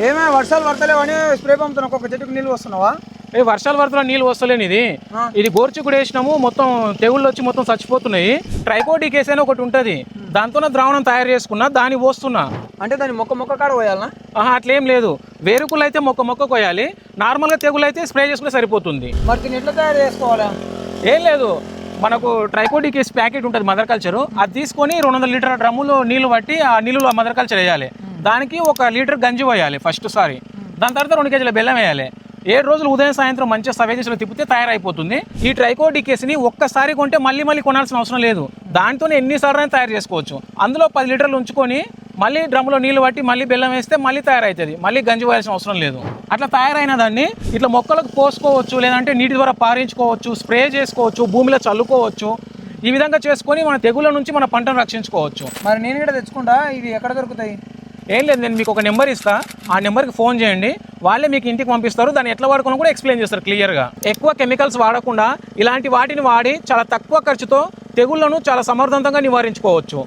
ఏమైనా వర్షాలు పడతలేవని స్ప్రే పంపుతున్నావు, ఒక్కొక్క చెట్టుకు నీళ్ళు వస్తున్నావా? వర్షాలు పడుతున్నా నీళ్ళు వస్తలేని ఇది గోర్చికుడు వేసినాము, మొత్తం తెగుళ్ళు వచ్చి మొత్తం చచ్చిపోతున్నాయి. ట్రైకోడికేస్ అని ఒకటి ఉంటుంది, దాంతో ద్రావణం తయారు చేసుకున్నా, దాన్ని పోస్తున్నా. అంటే దాన్ని మొక్క కాడ పోయాలనా? అట్లేం లేదు, వేరుకులు అయితే మొక్క కోయాలి, నార్మల్గా తెగులు అయితే స్ప్రే చేసుకుంటే సరిపోతుంది. మరి దీన్ని ఎట్లా తయారు చేసుకోవాలా? ఏం లేదు, మనకు ట్రైకోడికేస్ ప్యాకెట్ ఉంటుంది మదర్ కల్చర్, అది తీసుకొని 200 లీటర్ల డ్రమ్ములో నీళ్లు పట్టి ఆ నీళ్ళు మదర్ కల్చర్ వేయాలి. దానికి 1 లీటర్ గంజి పోయాలి ఫస్ట్ సారి, దాని తర్వాత 2 కేజీల బెల్లం వేయాలి. 7 రోజులు ఉదయం సాయంత్రం మంచిగా సవేజెస్లో తిప్పితే తయారైపోతుంది. ఈ ట్రైకోడికేస్ని ఒక్కసారి కొంటే మళ్ళీ కొనాల్సిన అవసరం లేదు, దాంతోనే ఎన్నిసార్లు తయారు చేసుకోవచ్చు. అందులో 10 లీటర్లు ఉంచుకొని మళ్ళీ డ్రమ్ములో నీళ్లు పట్టి మళ్ళీ బెల్లం వేస్తే మళ్ళీ తయారవుతుంది, మళ్ళీ గంజి పోయాల్సిన అవసరం లేదు. అట్లా తయారైన దాన్ని ఇట్లా మొక్కలకు పోసుకోవచ్చు, లేదంటే నీటి ద్వారా పారించుకోవచ్చు, స్ప్రే చేసుకోవచ్చు, భూమిలో చల్లుకోవచ్చు. ఈ విధంగా చేసుకొని మన తెగుళ్ళ నుంచి మన పంటను రక్షించుకోవచ్చు. మరి నేను కూడా తెచ్చుకుంటా, ఇవి ఎక్కడ దొరుకుతాయి? ఏం లేదు, నేను మీకు ఒక నెంబర్ ఇస్తా, ఆ నెంబర్కి ఫోన్ చేయండి, వాళ్ళే మీకు ఇంటికి పంపిస్తారు. దాన్ని ఎట్లా వాడుకోవాలో కూడా ఎక్స్ప్లెయిన్ చేస్తారు క్లియర్గా. ఎక్కువ కెమికల్స్ వాడకుండా ఇలాంటి వాటిని వాడి చాలా తక్కువ ఖర్చుతో తెగుళ్లను చాలా సమర్థవంతంగా నివారించుకోవచ్చు.